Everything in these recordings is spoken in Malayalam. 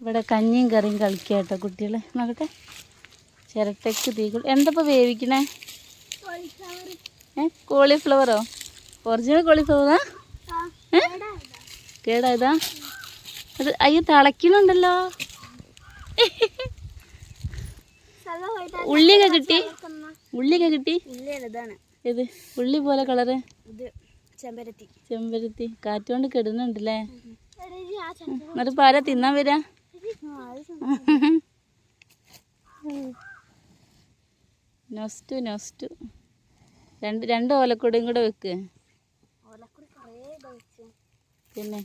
ഇവിടെ കഞ്ഞിയും കറിയും കളിക്കുക കേട്ടോ കുട്ടികൾ. നോക്കട്ടെ, ചിരട്ടയ്ക്ക് തീ. എന്തപ്പോൾ വേവിക്കണേ? കോളിഫ്ലവറോ? ഒറിജിനൽ കോളിഫ്ലവറാ? കേടായതാ അത്? അയ്യോ, തിളയ്ക്കുന്നുണ്ടല്ലോ. ഉള്ളിയൊക്കെ കിട്ടി? ഉള്ളിയൊക്കെ കിട്ടി? ഇത് ഉള്ളി പോലെ കളറ് ചെമ്പരത്തി. കാറ്റുകൊണ്ട് കെടുന്നുണ്ടല്ലേ? എന്നിട്ട് പാര തിന്നാൻ വരാ? നൊസ്റ്റു രണ്ട് ഓലക്കൂടയും കൂടെ വെക്ക്. പിന്നെ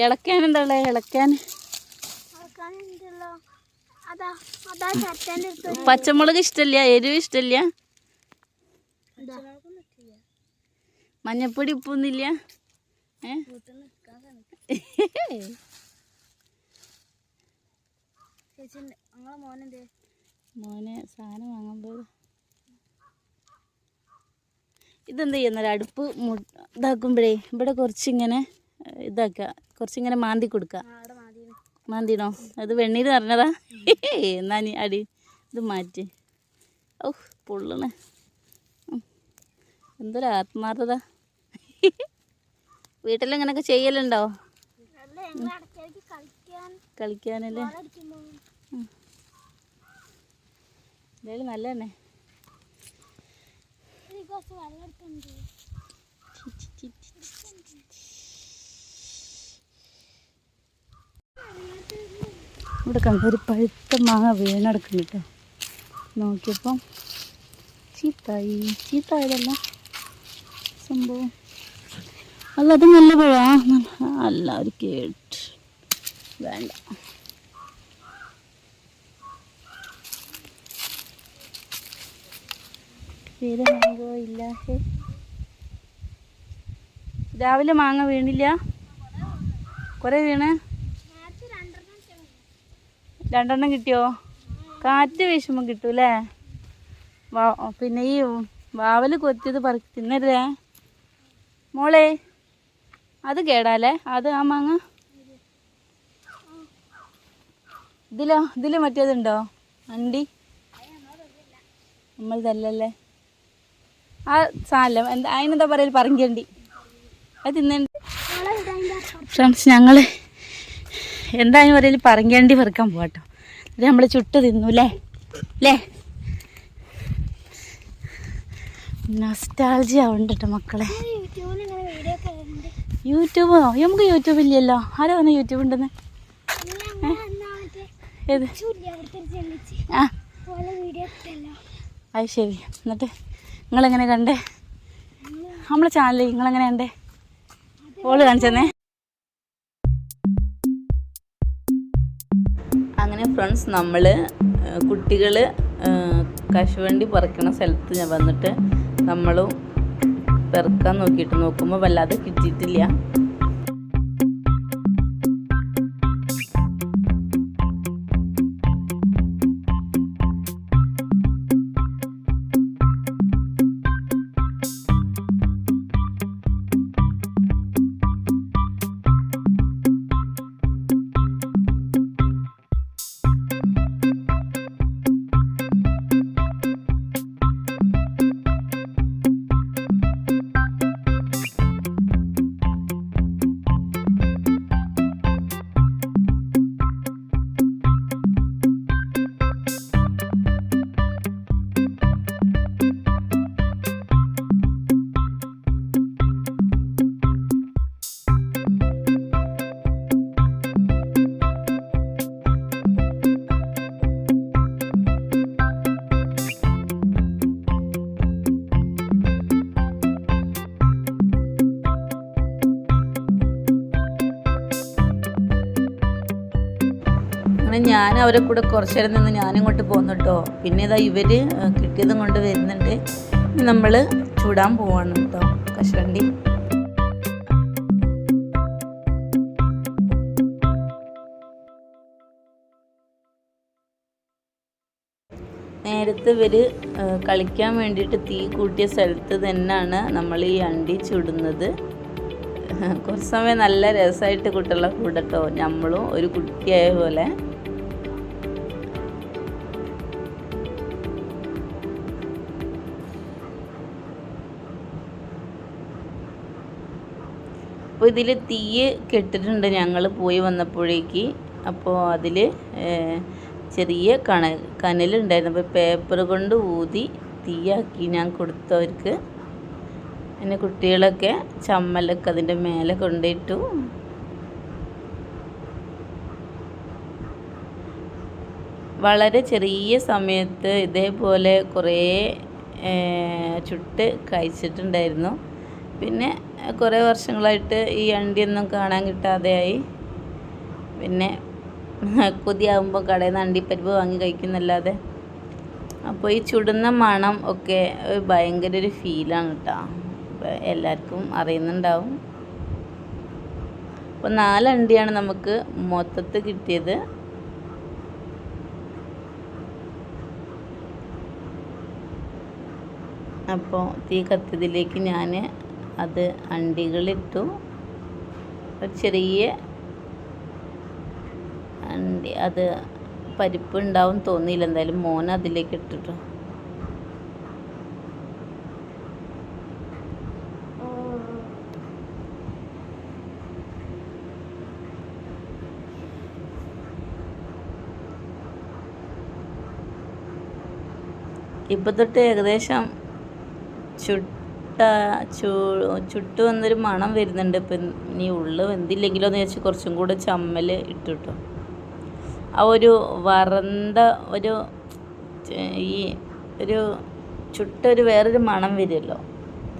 ഇളക്കാൻ എന്താ ഉള്ളത്? ഇളക്കാൻ പച്ചമുളക് ഇഷ്ടമില്ല, എരിവ് ഇഷ്ടമില്ല, മഞ്ഞപ്പൊടി ഉപ്പൊന്നുമില്ല. മോനെ സാധനം വാങ്ങാൻ പോയത്. ഇതെന്താ ചെയ്യുന്നത്? അടുപ്പ് ഇതാക്കുമ്പോഴേ ഇവിടെ കുറച്ചിങ്ങനെ ഇതാക്കുക, കുറച്ചിങ്ങനെ മാന്തി കൊടുക്കുക. മാന്തിനോ? അത് വെണ്ണീര് നിറഞ്ഞതാ. എന്നാ നീ അടി ഇത് മാറ്റി. ഓ പൊള്ളണേ, എന്തൊരു ആത്മാർത്ഥത. വീട്ടിലിങ്ങനൊക്കെ ചെയ്യലുണ്ടോ? കളിക്കാനല്ലേ? എന്തായാലും നല്ല തന്നെ. ഇവിടെ കണ്ട ഒരു പഴുത്ത മാങ്ങ വീണെടുക്കുന്നു കേട്ടോ. നോക്കിയപ്പം ചീത്തായതല്ല സംഭവം. അല്ല, അത് നല്ല പഴാ. അല്ല, ഒരു കേട്ട് വേണ്ട. വേറെ മാങ്ങോ ഇല്ല. രാവിലെ മാങ്ങ വീണില്ല? കുറേ വീണ്? 2 കിട്ടിയോ? കാറ്റ് വീശുമ്പോൾ കിട്ടൂല്ലേ? പിന്നെ ഈ വാവൽ കൊത്തിയത് തിന്നരുതേ മോളെ. അത് കേടാല്ലേ? അത് ആ മാങ്ങ. ഇതില് മറ്റേതുണ്ടോ? അണ്ടി നമ്മളതല്ലേ? ആ സാധനം എന്താ അതിനെന്താ പറയല്? പറങ്കണ്ടി. അത് തിന്നണ്ട്. ഫ്രണ്ട്സ്, ഞങ്ങൾ എന്തായാലും പറയല് പറങ്കണ്ടി പെറുക്കാൻ പോവാട്ടോ. ഇത് നമ്മൾ ചുട്ട് തിന്നൂല്ലേ? നൊസ്റ്റാൾജിയ ഉണ്ട് കേട്ടോ മക്കളെ. യൂട്യൂബോ? നമുക്ക് യൂട്യൂബ് ഇല്ലല്ലോ. ആരാ പറഞ്ഞ യൂട്യൂബ് ഉണ്ടെന്ന്? ഏത്? ആ, അത് ശരി. എന്നിട്ട് നിങ്ങളെങ്ങനെ കണ്ടേ നമ്മളെ ചാനൽ? നിങ്ങളെങ്ങനെ കണ്ടേ? ഓള് കാണിച്ചെന്നേ. അങ്ങനെ ഫ്രണ്ട്സ്, നമ്മൾ കുട്ടികൾ കശുവണ്ടി പറിക്കണ സ്ഥലത്ത് ഞാൻ വന്നിട്ട് നമ്മളും പെറുക്കാൻ നോക്കുമ്പോൾ വല്ലാതെ കിട്ടിയിട്ടില്ല. അങ്ങനെ ഞാൻ അവരെ കൂടെ കുറച്ച് നേരം നിന്ന് ഞാനിങ്ങോട്ട് പോന്നു കേട്ടോ. പിന്നെ ഇതാ ഇവർ കിട്ടിയതും കൊണ്ട് വരുന്നുണ്ട്. നമ്മൾ ചൂടാൻ പോവാണ് കേട്ടോ കശുവണ്ടി. നേരത്തെ ഇവർ കളിക്കാൻ വേണ്ടിയിട്ട് തീ കൂട്ടിയ സ്ഥലത്ത് തന്നെയാണ് നമ്മൾ ഈ അണ്ടി ചുടുന്നത്. കുറച്ച് സമയം നല്ല രസമായിട്ട് കുട്ടികളെ കൂടെ കേട്ടോ, നമ്മളും ഒരു കുട്ടിയായ പോലെ. അപ്പോൾ ഇതിൽ തീ കെട്ടിട്ടുണ്ട് ഞങ്ങൾ പോയി വന്നപ്പോഴേക്ക്. അപ്പോൾ അതിൽ ചെറിയ കനലുണ്ടായിരുന്നു. അപ്പോൾ പേപ്പർ കൊണ്ട് ഊതി തീയാക്കി ഞാൻ കൊടുത്തവർക്ക്. പിന്നെ കുട്ടികളൊക്കെ ചമ്മലൊക്കെ അതിൻ്റെ മേലെ കൊണ്ടിട്ടു. വളരെ ചെറിയ സമയത്ത് ഇതേപോലെ കുറേ ചുട്ട് കഴിച്ചിട്ടുണ്ടായിരുന്നു. പിന്നെ കുറേ വർഷങ്ങളായിട്ട് ഈ അണ്ടിയൊന്നും കാണാൻ കിട്ടാതെയായി. പിന്നെ കൊതിയാകുമ്പോൾ കടയിൽ നിന്ന് അണ്ടിപ്പരിപ്പ് വാങ്ങി കഴിക്കുന്നല്ലാതെ. അപ്പോൾ ഈ ചുടുന്ന മണം ഒക്കെ ഭയങ്കര ഒരു ഫീലാണ് കേട്ടോ. എല്ലാവർക്കും അറിയുന്നുണ്ടാവും. അപ്പോൾ 4 അണ്ടിയാണ് നമുക്ക് മൊത്തത്തിൽ കിട്ടിയത്. അപ്പോൾ തീ കത്തിയതിലേക്ക് ഞാൻ അത് അണ്ടികളിട്ടു. ഒരു ചെറിയ അണ്ടി, അത് പരിപ്പ് ഉണ്ടാവും തോന്നിയില്ല. എന്തായാലും മോൻ അതിലേക്ക് ഇട്ടിട്ടു. ഇപ്പം തൊട്ട് ഏകദേശം ചുട്ട് വന്നൊരു മണം വരുന്നുണ്ട്. ഇപ്പം ഇനി ഉള്ളു വെന്തില്ലെങ്കിലോ എന്ന് വെച്ച് കുറച്ചും കൂടെ ചമ്മൽ ഇട്ടു കേട്ടോ. ആ ഒരു വറന്ത ഈ ഒരു ചുട്ടൊരു വേറൊരു മണം വരുമല്ലോ,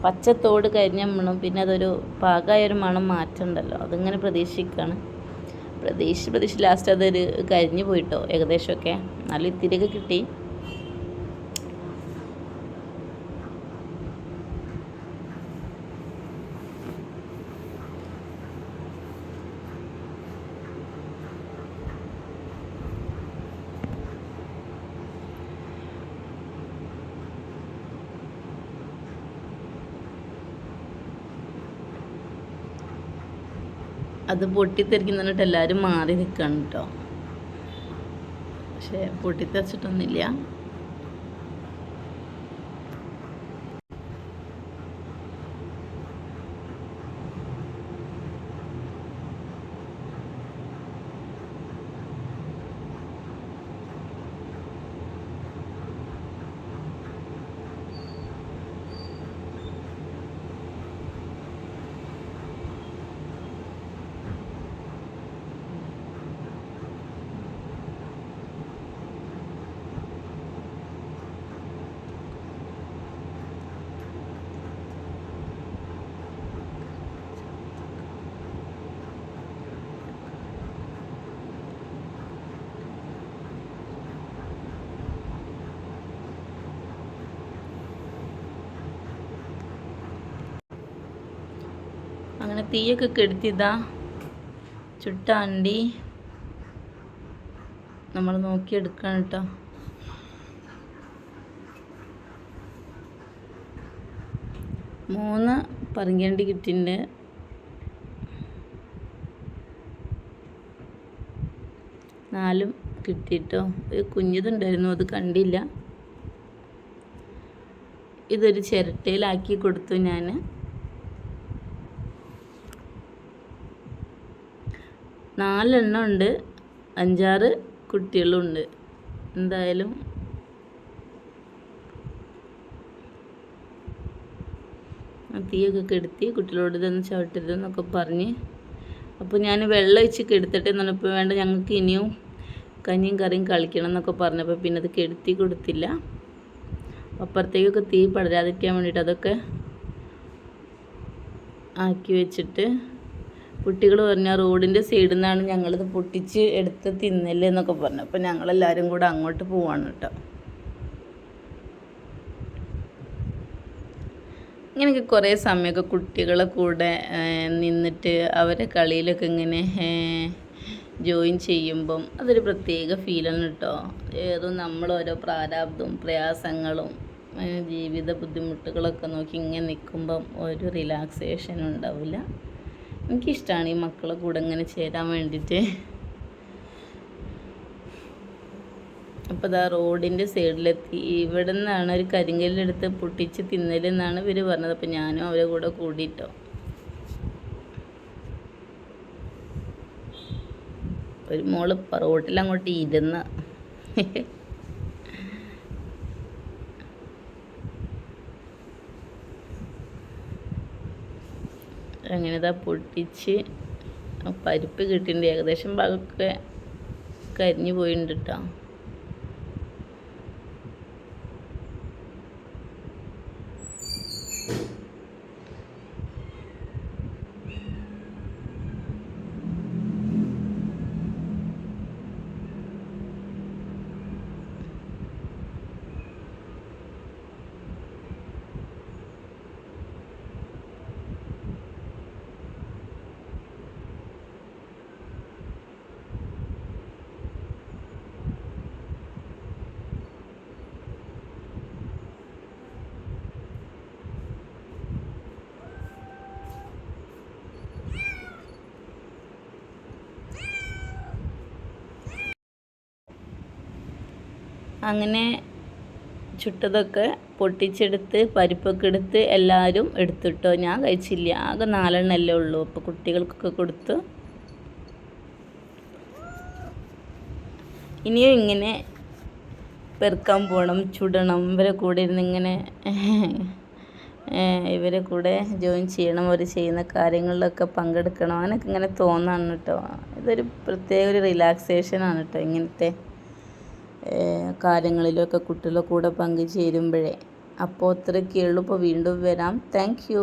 പച്ചത്തോട് കരിഞ്ഞ മണം. പിന്നെ അതൊരു പാകമായൊരു മണം മാറ്റമുണ്ടല്ലോ, അതിങ്ങനെ പ്രതീക്ഷിക്കുകയാണ്. പ്രതീക്ഷിച്ച് ലാസ്റ്റ് അതൊരു കരിഞ്ഞു പോയിട്ടോ ഏകദേശമൊക്കെ. നല്ല ഇത്തിരിയൊക്കെ കിട്ടി. അത് പൊട്ടിത്തെറിക്കുന്നിട്ട് എല്ലാവരും മാറി നിൽക്കണം കേട്ടോ. പക്ഷേ പൊട്ടിത്തെറിച്ചിട്ടൊന്നുമില്ല. അങ്ങനെ തീയൊക്കെ കെടുത്തിയതാ ചുട്ട അണ്ടി നമ്മൾ നോക്കിയെടുക്കണം കേട്ടോ. മൂന്ന് പറങ്കണ്ടി കിട്ടിയിട്ടുണ്ട്. 4 കിട്ടിയിട്ടോ. ഒരു കുഞ്ഞതുണ്ടായിരുന്നു, അത് കണ്ടില്ല. ഇതൊരു ചിരട്ടയിലാക്കി കൊടുത്തു ഞാൻ. 4 എണ്ണം ഉണ്ട്, 5-6 കുട്ടികളുണ്ട്. എന്തായാലും തീയൊക്കെ കെടുത്തി കുട്ടികളോട് ഇതൊന്നും ചവിട്ടരുതെന്നൊക്കെ പറഞ്ഞ്. അപ്പോൾ ഞാൻ വെള്ളം ഒഴിച്ച് കെടുത്തിട്ട് എന്ന് പറഞ്ഞപ്പോൾ വേണ്ട, ഞങ്ങൾക്ക് ഇനിയും കഞ്ഞിയും കറിയും കളിക്കണം എന്നൊക്കെ പറഞ്ഞപ്പോൾ പിന്നെ അത് കെടുത്തി കൊടുത്തില്ല. അപ്പുറത്തേക്കൊക്കെ തീ പടരാതിരിക്കാൻ വേണ്ടിയിട്ട് അതൊക്കെ ആക്കി വെച്ചിട്ട് കുട്ടികൾ പറഞ്ഞാൽ റോഡിൻ്റെ സൈഡിൽ നിന്നാണ് ഞങ്ങളിത് പൊട്ടിച്ച് എടുത്ത് തിന്നല്ലേ എന്നൊക്കെ പറഞ്ഞു. അപ്പോൾ ഞങ്ങളെല്ലാവരും കൂടെ അങ്ങോട്ട് പോവാണ് കേട്ടോ. ഇങ്ങനെയൊക്കെ കുറേ സമയമൊക്കെ കുട്ടികളെ കൂടെ നിന്നിട്ട് അവരെ കളിയിലൊക്കെ ഇങ്ങനെ ജോയിൻ ചെയ്യുമ്പം അതൊരു പ്രത്യേക ഫീലാണ് കേട്ടോ. ഏതും നമ്മളോരോ പ്രാരാബ്ദവും പ്രയാസങ്ങളും ജീവിത ബുദ്ധിമുട്ടുകളൊക്കെ നോക്കി ഇങ്ങനെ നിൽക്കുമ്പം ഒരു റിലാക്സേഷനും ഉണ്ടാവില്ല. എനിക്കിഷ്ടമാണ് ഈ മക്കളെ കൂടെ ഇങ്ങനെ ചേരാൻ വേണ്ടിയിട്ട്. അപ്പോൾ ഇതാ റോഡിൻ്റെ സൈഡിലെത്തി. ഇവിടെ നിന്നാണ് ഒരു കരിങ്കല്ലെടുത്ത് പൊട്ടിച്ച് തിന്നലെന്നാണ് ഇവർ പറഞ്ഞത്. അപ്പോൾ ഞാനും അവരെ കൂടെ കൂടിയിട്ടോ. ഒരു മോള് റോട്ടിലങ്ങോട്ട് ഇരുന്ന് അങ്ങനെ ഇതാ പൊട്ടിച്ച് പരിപ്പ് കിട്ടിയിട്ടുണ്ട്. ഏകദേശം ഭാഗമൊക്കെ കരിഞ്ഞു പോയിട്ടുണ്ട് കേട്ടോ. അങ്ങനെ ചുട്ടതൊക്കെ പൊട്ടിച്ചെടുത്ത് പരിപ്പൊക്കെ എടുത്ത് എല്ലാവരും എടുത്തിട്ടോ. ഞാൻ കഴിച്ചില്ല, ആകെ 4 എണ്ണമല്ലേ ഉള്ളൂ. അപ്പോൾ കുട്ടികൾക്കൊക്കെ കൊടുത്തു. ഇനിയും ഇങ്ങനെ പെറുക്കാൻ പോകണം, ചുടണം, ഇവരെ കൂടെ ഇരുന്ന് ഇങ്ങനെ ഇവരെ കൂടെ ജോയിൻ ചെയ്യണം, അവർ ചെയ്യുന്ന കാര്യങ്ങളിലൊക്കെ പങ്കെടുക്കണം, അങ്ങനെയൊക്കെ ഇങ്ങനെ തോന്നാണ് കേട്ടോ. ഇതൊരു പ്രത്യേക ഒരു റിലാക്സേഷനാണ് കേട്ടോ ഇങ്ങനത്തെ കാര്യങ്ങളിലൊക്കെ കുട്ടികളുടെ കൂടെ പങ്കുചേരുമ്പോഴേ. അപ്പോൾ അത്രയൊക്കെ ഉള്ളൂ. ഇപ്പോൾ വീണ്ടും വരാം. Thank you.